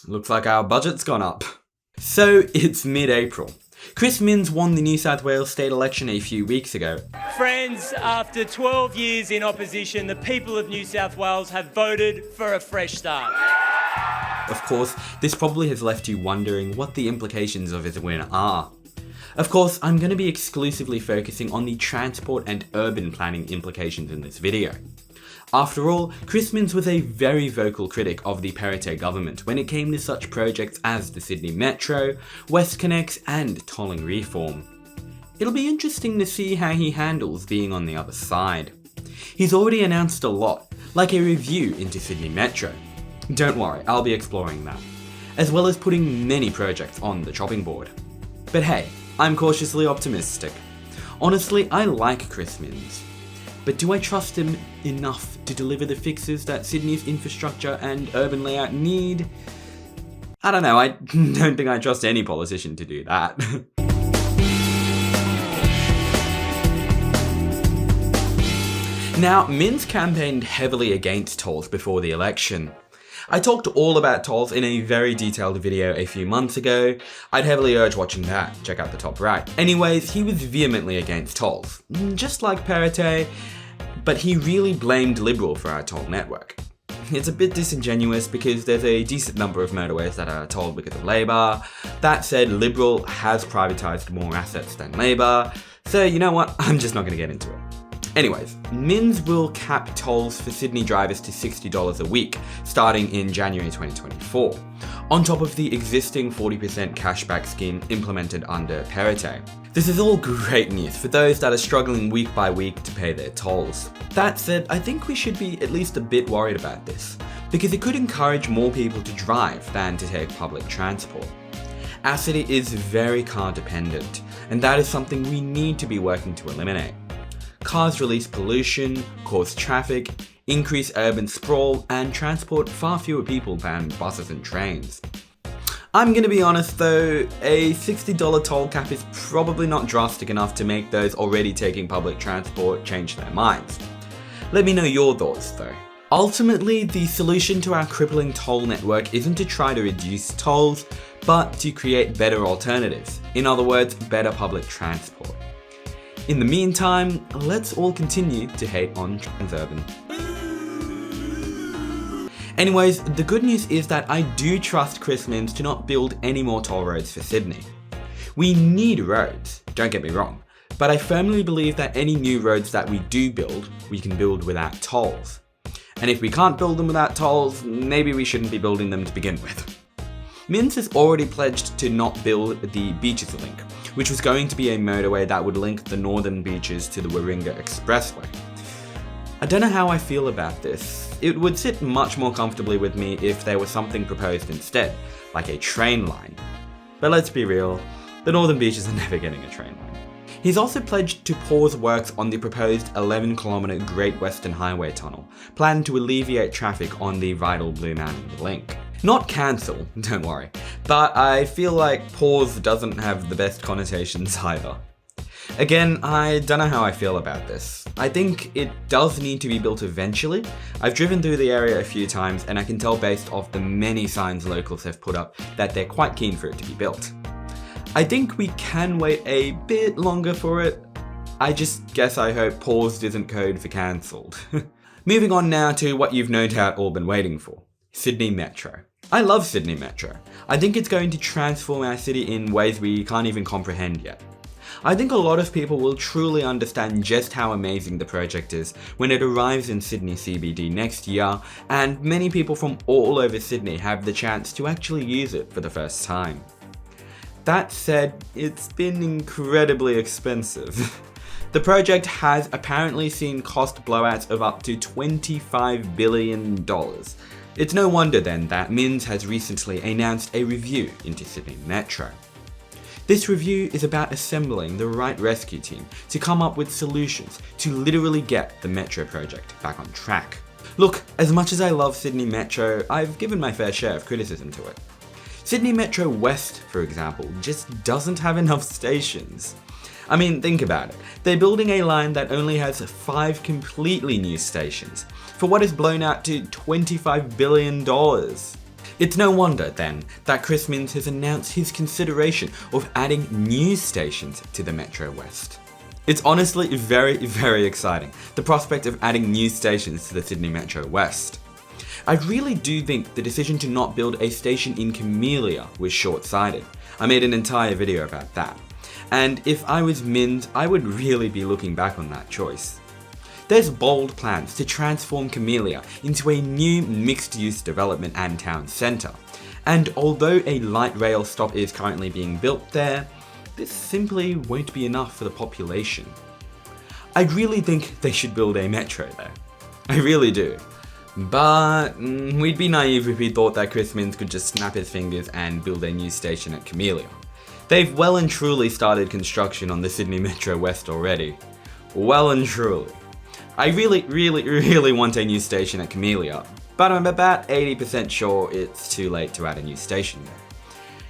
Looks like our budget's gone up. So it's mid-April. Chris Minns won the New South Wales state election a few weeks ago. Friends, after 12 years in opposition, the people of New South Wales have voted for a fresh start. Of course, this probably has left you wondering what the implications of his win are. Of course, I'm going to be exclusively focusing on the transport and urban planning implications in this video. After all, Chris Minns was a very vocal critic of the Perrottet government when it came to such projects as the Sydney Metro, WestConnex and tolling reform. It'll be interesting to see how he handles being on the other side. He's already announced a lot, like a review into Sydney Metro. Don't worry, I'll be exploring that, as well as putting many projects on the chopping board. But hey, I'm cautiously optimistic. Honestly, I like Chris Minns. But do I trust him enough to deliver the fixes that Sydney's infrastructure and urban layout need? I don't know, I don't think I trust any politician to do that. Now, Minns campaigned heavily against tolls before the election. I talked all about tolls in a very detailed video a few months ago. I'd heavily urge watching that, check out the top right. Anyways, he was vehemently against tolls, just like Perrottet, but he really blamed Liberal for our toll network. It's a bit disingenuous because there's a decent number of motorways that are tolled because of Labor. That said, Liberal has privatised more assets than Labor, so you know what, I'm just not going to get into it. Anyways, Minns will cap tolls for Sydney drivers to $60 a week, starting in January 2024, on top of the existing 40% cashback scheme implemented under Perrottet. This is all great news for those that are struggling week by week to pay their tolls. That said, I think we should be at least a bit worried about this, because it could encourage more people to drive than to take public transport. Our city is very car dependent, and that is something we need to be working to eliminate. Cars release pollution, cause traffic, increase urban sprawl, and transport far fewer people than buses and trains. I'm gonna be honest though, a $60 toll cap is probably not drastic enough to make those already taking public transport change their minds. Let me know your thoughts though. Ultimately, the solution to our crippling toll network isn't to try to reduce tolls, but to create better alternatives. In other words, better public transport. In the meantime, let's all continue to hate on Transurban. Anyways, the good news is that I do trust Chris Minns to not build any more toll roads for Sydney. We need roads, don't get me wrong, but I firmly believe that any new roads that we do build, we can build without tolls. And if we can't build them without tolls, maybe we shouldn't be building them to begin with. Minns has already pledged to not build the Beaches Link, which was going to be a motorway that would link the northern beaches to the Warringah Expressway. I don't know how I feel about this. It would sit much more comfortably with me if there was something proposed instead, like a train line. But let's be real, the northern beaches are never getting a train line. He's also pledged to pause works on the proposed 11-kilometre Great Western Highway tunnel, planned to alleviate traffic on the vital Blue Mountain link. Not cancel, don't worry, but I feel like pause doesn't have the best connotations either. Again, I don't know how I feel about this. I think it does need to be built eventually. I've driven through the area a few times and I can tell based off the many signs locals have put up that they're quite keen for it to be built. I think we can wait a bit longer for it. I just guess I hope paused isn't code for cancelled. Moving on now to what you've no doubt all been waiting for. Sydney Metro. I love Sydney Metro. I think it's going to transform our city in ways we can't even comprehend yet. I think a lot of people will truly understand just how amazing the project is when it arrives in Sydney CBD next year, and many people from all over Sydney have the chance to actually use it for the first time. That said, it's been incredibly expensive. The project has apparently seen cost blowouts of up to $25 billion. It's no wonder then that Minns has recently announced a review into Sydney Metro. This review is about assembling the right rescue team to come up with solutions to literally get the Metro project back on track. Look, as much as I love Sydney Metro, I've given my fair share of criticism to it. Sydney Metro West, for example, just doesn't have enough stations. I mean, think about it. They're building a line that only has 5 completely new stations, for what is blown out to $25 billion. It's no wonder, then, that Chris Minns has announced his consideration of adding news stations to the Metro West. It's honestly very, very exciting, the prospect of adding news stations to the Sydney Metro West. I really do think the decision to not build a station in Camellia was short-sighted. I made an entire video about that. And if I was Minns, I would really be looking back on that choice. There's bold plans to transform Camellia into a new mixed-use development and town centre. And although a light rail stop is currently being built there, this simply won't be enough for the population. I really think they should build a metro there. I really do. But we'd be naive if we thought that Chris Minns could just snap his fingers and build a new station at Camellia. They've well and truly started construction on the Sydney Metro West already. Well and truly. I really want a new station at Camellia, but I'm about 80% sure it's too late to add a new station there.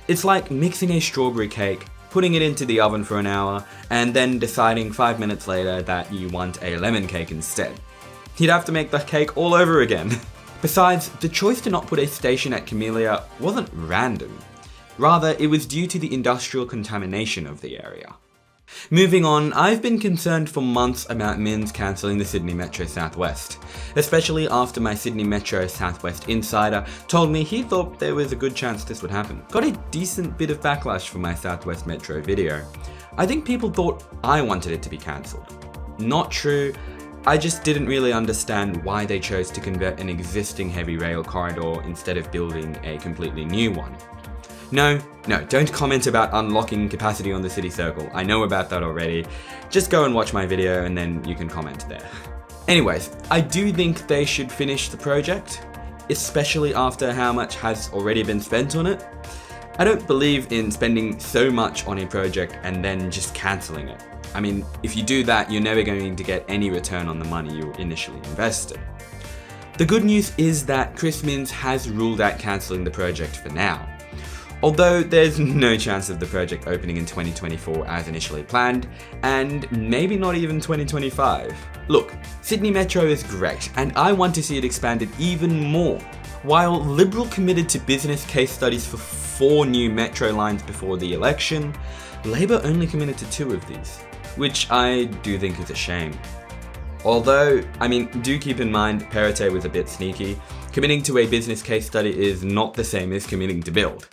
It's like mixing a strawberry cake, putting it into the oven for an hour, and then deciding 5 minutes later that you want a lemon cake instead. You'd have to make the cake all over again. Besides, the choice to not put a station at Camellia wasn't random. Rather, it was due to the industrial contamination of the area. Moving on, I've been concerned for months about Minns cancelling the Sydney Metro Southwest, especially after my Sydney Metro Southwest insider told me he thought there was a good chance this would happen. Got a decent bit of backlash for my Southwest Metro video. I think people thought I wanted it to be cancelled. Not true. I just didn't really understand why they chose to convert an existing heavy rail corridor instead of building a completely new one. No, don't comment about unlocking capacity on the city circle. I know about that already. Just go and watch my video and then you can comment there. Anyways, I do think they should finish the project, especially after how much has already been spent on it. I don't believe in spending so much on a project and then just cancelling it. I mean, if you do that, you're never going to get any return on the money you initially invested. The good news is that Chris Minns has ruled out cancelling the project for now. Although there's no chance of the project opening in 2024 as initially planned, and maybe not even 2025. Look, Sydney Metro is great, and I want to see it expanded even more. While Liberal committed to business case studies for 4 new metro lines before the election, Labor only committed to 2 of these, which I do think is a shame. Although, do keep in mind Perrottet was a bit sneaky. Committing to a business case study is not the same as committing to build.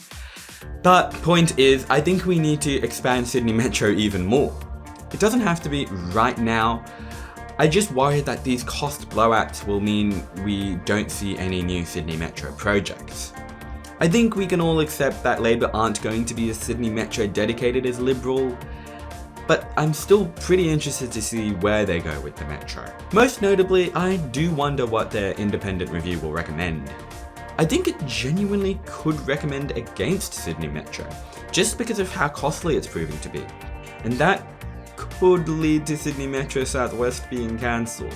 But point is, I think we need to expand Sydney Metro even more. It doesn't have to be right now. I just worry that these cost blowouts will mean we don't see any new Sydney Metro projects. I think we can all accept that Labor aren't going to be as Sydney Metro dedicated as Liberal, but I'm still pretty interested to see where they go with the Metro. Most notably, I do wonder what their independent review will recommend. I think it genuinely could recommend against Sydney Metro, just because of how costly it's proving to be. And that could lead to Sydney Metro Southwest being cancelled.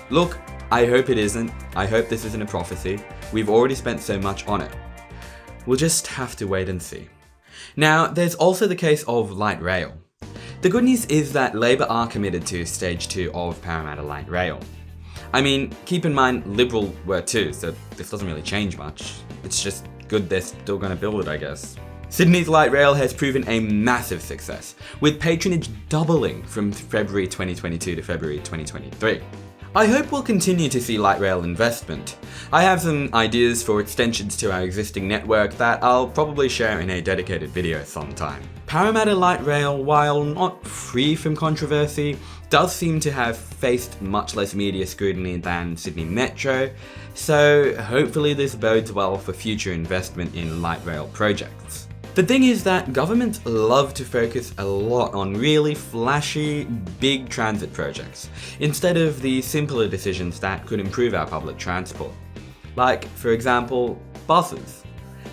Look, I hope it isn't. I hope this isn't a prophecy. We've already spent so much on it. We'll just have to wait and see. Now, there's also the case of light rail. The good news is that Labor are committed to stage 2 of Parramatta Light Rail. Keep in mind Liberal were too, so this doesn't really change much. It's just good they're still gonna build it, I guess. Sydney's light rail has proven a massive success, with patronage doubling from February 2022 to February 2023. I hope we'll continue to see light rail investment. I have some ideas for extensions to our existing network that I'll probably share in a dedicated video sometime. Parramatta Light Rail, while not free from controversy, does seem to have faced much less media scrutiny than Sydney Metro, so hopefully this bodes well for future investment in light rail projects. The thing is that governments love to focus a lot on really flashy, big transit projects, instead of the simpler decisions that could improve our public transport. Like, for example, buses.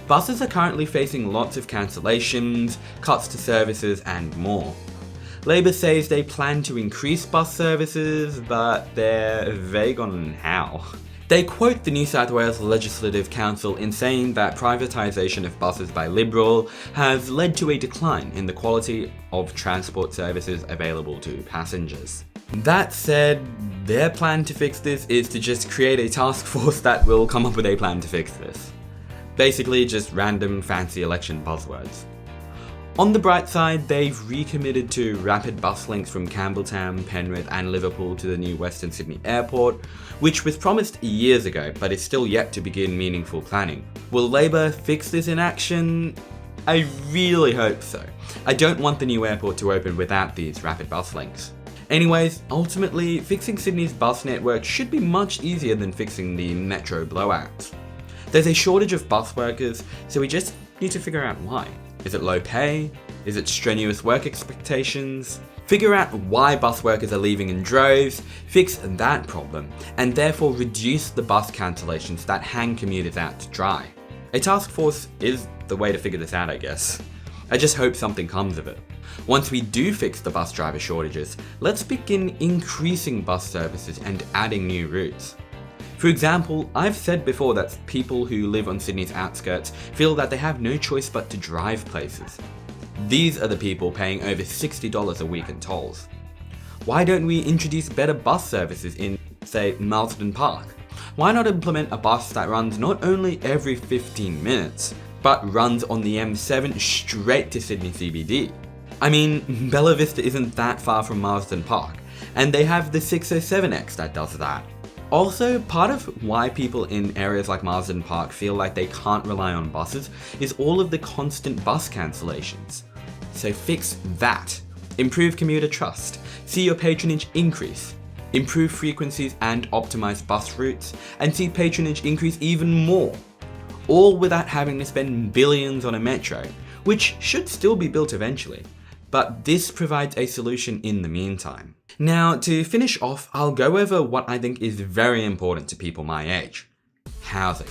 Buses are currently facing lots of cancellations, cuts to services, and more. Labor says they plan to increase bus services, but they're vague on how. They quote the New South Wales Legislative Council in saying that privatisation of buses by Liberal has led to a decline in the quality of transport services available to passengers. That said, their plan to fix this is to just create a task force that will come up with a plan to fix this. Basically just random fancy election buzzwords. On the bright side, they've recommitted to rapid bus links from Campbelltown, Penrith and Liverpool to the new Western Sydney Airport, which was promised years ago but is still yet to begin meaningful planning. Will Labor fix this in action? I really hope so. I don't want the new airport to open without these rapid bus links. Anyways, ultimately, fixing Sydney's bus network should be much easier than fixing the metro blowouts. There's a shortage of bus workers, so we just need to figure out why. Is it low pay? Is it strenuous work expectations? Figure out why bus workers are leaving in droves, fix that problem, and therefore reduce the bus cancellations that hang commuters out to dry. A task force is the way to figure this out, I guess. I just hope something comes of it. Once we do fix the bus driver shortages, let's begin increasing bus services and adding new routes. For example, I've said before that people who live on Sydney's outskirts feel that they have no choice but to drive places. These are the people paying over $60 a week in tolls. Why don't we introduce better bus services in, say, Marsden Park? Why not implement a bus that runs not only every 15 minutes, but runs on the M7 straight to Sydney CBD? I mean, Bella Vista isn't that far from Marsden Park, and they have the 607X that does that. Also, part of why people in areas like Marsden Park feel like they can't rely on buses is all of the constant bus cancellations. So fix that. Improve commuter trust. See your patronage increase. Improve frequencies and optimize bus routes, and see patronage increase even more. All without having to spend billions on a metro, which should still be built eventually. But this provides a solution in the meantime. Now, to finish off, I'll go over what I think is very important to people my age. Housing.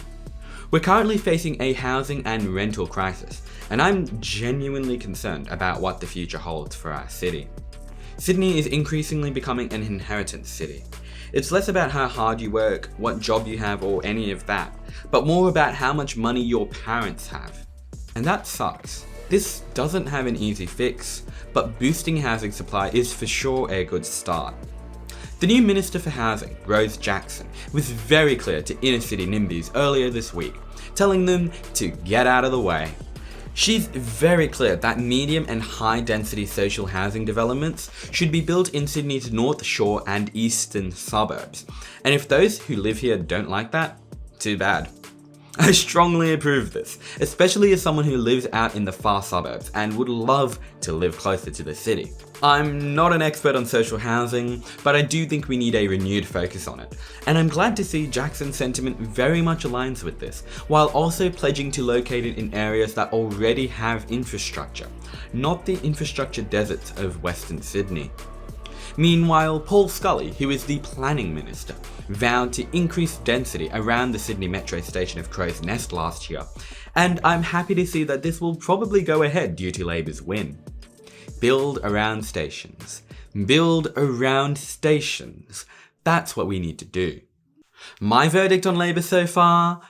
We're currently facing a housing and rental crisis, and I'm genuinely concerned about what the future holds for our city. Sydney is increasingly becoming an inheritance city. It's less about how hard you work, what job you have, or any of that, but more about how much money your parents have. And that sucks. This doesn't have an easy fix, but boosting housing supply is for sure a good start. The new Minister for Housing, Rose Jackson, was very clear to inner city NIMBYs earlier this week, telling them to get out of the way. She's very clear that medium and high density social housing developments should be built in Sydney's North Shore and eastern suburbs. And if those who live here don't like that, too bad. I strongly approve this, especially as someone who lives out in the far suburbs and would love to live closer to the city. I'm not an expert on social housing, but I do think we need a renewed focus on it, and I'm glad to see Jackson's sentiment very much aligns with this, while also pledging to locate it in areas that already have infrastructure, not the infrastructure deserts of Western Sydney. Meanwhile, Paul Scully, who is the planning minister, vowed to increase density around the Sydney metro station of Crow's Nest last year, and I'm happy to see that this will probably go ahead due to Labor's win. Build around stations. Build around stations. That's what we need to do. My verdict on Labor so far?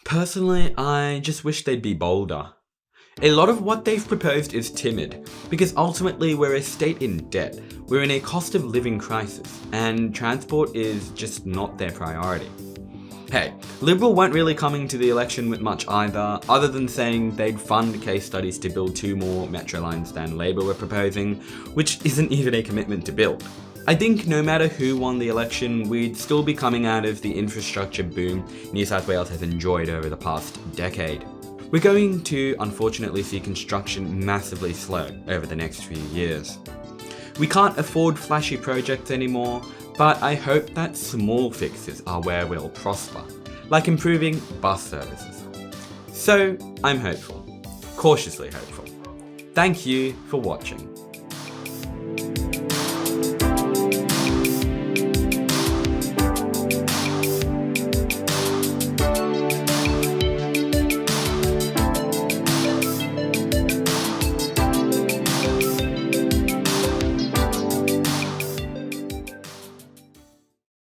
Personally, I just wish they'd be bolder. A lot of what they've proposed is timid, because ultimately we're a state in debt, we're in a cost of living crisis, and transport is just not their priority. Hey, Liberal weren't really coming to the election with much either, other than saying they'd fund case studies to build 2 more metro lines than Labor were proposing, which isn't even a commitment to build. I think no matter who won the election, we'd still be coming out of the infrastructure boom New South Wales has enjoyed over the past decade. We're going to, unfortunately, see construction massively slow over the next few years. We can't afford flashy projects anymore, but I hope that small fixes are where we'll prosper, like improving bus services. So, I'm hopeful. Cautiously hopeful. Thank you for watching.